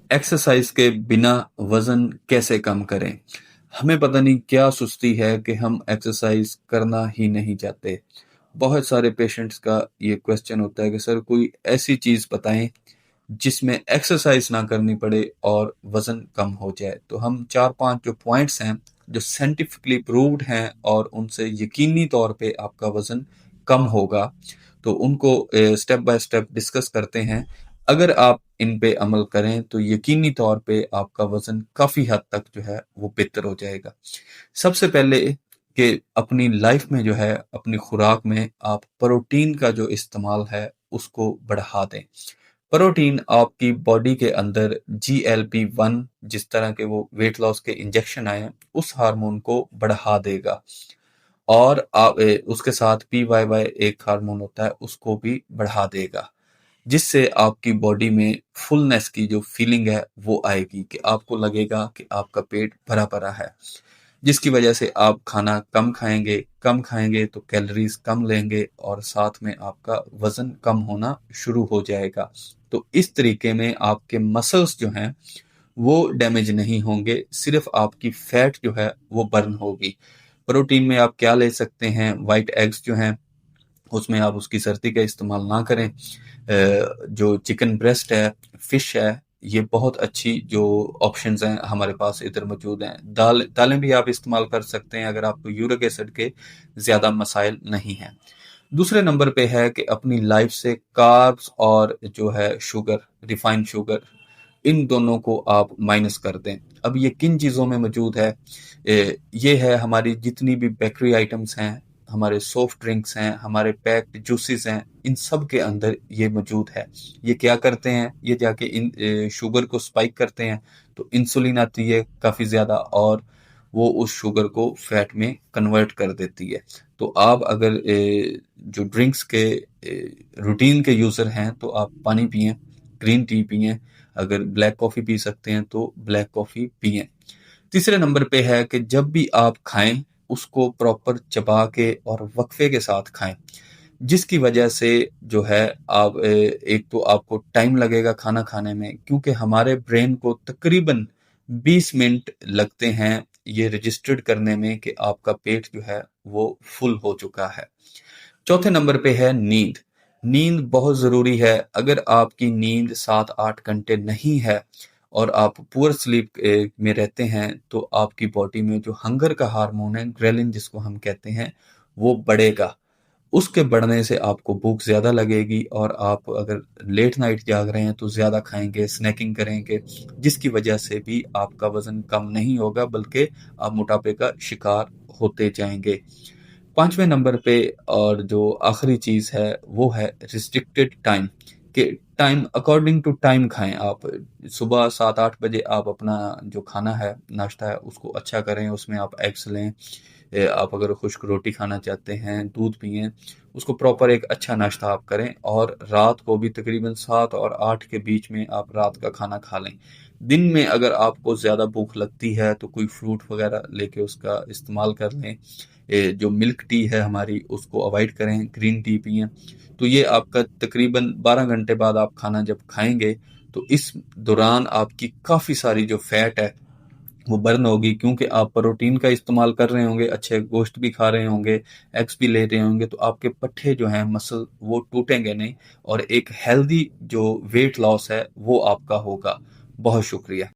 Exercise के बिना वजन कैसे कम करें? हमें पता नहीं क्या सुस्ती है कि हम एक्सरसाइज करना ही नहीं चाहते। बहुत सारे पेशेंट्स का ये क्वेश्चन होता है कि सर कोई ऐसी चीज़ बताएं जिसमें एक्सरसाइज ना करनी पड़े और वजन कम हो जाए। तो हम 4-5 जो पॉइंट्स हैं जो साइंटिफिकली प्रूव्ड हैं और उनसे यकीनी तौर पे आपका वजन कम होगा, तो उनको स्टेप बाय स्टेप डिस्कस करते हैं। अगर आप इन पे अमल करें तो यकीनी तौर पे आपका वजन काफ़ी हद तक जो है वो बेहतर हो जाएगा। सबसे पहले कि अपनी लाइफ में जो है अपनी खुराक में आप प्रोटीन का जो इस्तेमाल है उसको बढ़ा दें। प्रोटीन आपकी बॉडी के अंदर GLP-1 जिस तरह के वो वेट लॉस के इंजेक्शन आए हैं उस हार्मोन को बढ़ा देगा और उसके साथ PYY एक हार्मोन होता है उसको भी बढ़ा देगा, जिससे आपकी बॉडी में फुलनेस की जो फीलिंग है वो आएगी कि आपको लगेगा कि आपका पेट भरा भरा है, जिसकी वजह से आप खाना कम खाएंगे तो कैलोरीज कम लेंगे और साथ में आपका वजन कम होना शुरू हो जाएगा। तो इस तरीके में आपके मसल्स जो हैं वो डैमेज नहीं होंगे, सिर्फ आपकी फैट जो है वो बर्न होगी। प्रोटीन में आप क्या ले सकते हैं? वाइट एग्स जो हैं उसमें आप उसकी सर्दी का इस्तेमाल ना करें। जो चिकन ब्रेस्ट है, फिश है, ये बहुत अच्छी जो ऑप्शंस हैं हमारे पास इधर मौजूद हैं। दालें भी आप इस्तेमाल कर सकते हैं अगर आपको यूरिक एसिड के ज़्यादा मसाइल नहीं हैं। दूसरे नंबर पे है कि अपनी लाइफ से कार्ब्स और जो है शुगर, रिफाइंड शुगर, इन दोनों को आप माइनस कर दें। अब ये किन चीज़ों में मौजूद है? ये है हमारी जितनी भी बेकरी आइटम्स हैं, हमारे सॉफ्ट ड्रिंक्स हैं, हमारे पैक्ड जूसेस हैं, इन सब के अंदर ये मौजूद है। ये क्या करते हैं? ये जाके इन शुगर को स्पाइक करते हैं, तो इंसुलिन आती है काफ़ी ज़्यादा और वो उस शुगर को फैट में कन्वर्ट कर देती है। तो आप अगर जो ड्रिंक्स के रूटीन के यूज़र हैं तो आप पानी पिएं, ग्रीन टी पिएं, अगर ब्लैक कॉफ़ी पी सकते हैं तो ब्लैक कॉफ़ी पिएं। तीसरे नंबर पे है कि जब भी आप खाएं उसको प्रॉपर चबा के और वक्फे के साथ खाएं, जिसकी वजह से जो है आप एक तो आपको टाइम लगेगा खाना खाने में, क्योंकि हमारे ब्रेन को तकरीबन 20 मिनट लगते हैं ये रजिस्टर्ड करने में कि आपका पेट जो है वो फुल हो चुका है। चौथे नंबर पे है नींद। नींद बहुत ज़रूरी है। अगर आपकी नींद 7-8 घंटे नहीं है और आप पुअर स्लीप में रहते हैं तो आपकी बॉडी में जो हंगर का हार्मोन है ग्रेलिन जिसको हम कहते हैं वो बढ़ेगा। उसके बढ़ने से आपको भूख ज़्यादा लगेगी और आप अगर लेट नाइट जाग रहे हैं तो ज़्यादा खाएंगे, स्नैकिंग करेंगे, जिसकी वजह से भी आपका वज़न कम नहीं होगा बल्कि आप मोटापे का शिकार होते जाएंगे। पांचवें नंबर पे और जो आखिरी चीज़ है वो है रिस्ट्रिक्टेड टाइम, कि टाइम अकॉर्डिंग टू टाइम खाएं आप। सुबह 7-8 बजे आप अपना जो खाना है नाश्ता है उसको अच्छा करें, उसमें आप एग्स लें, आप अगर खुश्क रोटी खाना चाहते हैं, दूध पिएं, उसको प्रॉपर एक अच्छा नाश्ता आप करें और रात को भी तकरीबन 7 और 8 के बीच में आप रात का खाना खा लें। दिन में अगर आपको ज़्यादा भूख लगती है तो कोई फ्रूट वगैरह लेके उसका इस्तेमाल कर लें। जो मिल्क टी है हमारी उसको अवॉइड करें, ग्रीन टी पिएं। तो ये आपका तकरीबन 12 घंटे बाद आप खाना जब खाएंगे तो इस दौरान आपकी काफ़ी सारी जो फैट है वो बर्न होगी, क्योंकि आप प्रोटीन का इस्तेमाल कर रहे होंगे, अच्छे गोश्त भी खा रहे होंगे, एग्स भी ले रहे होंगे, तो आपके पट्टे जो हैं मसल वो टूटेंगे नहीं और एक हेल्दी जो वेट लॉस है वो आपका होगा। बहुत शुक्रिया।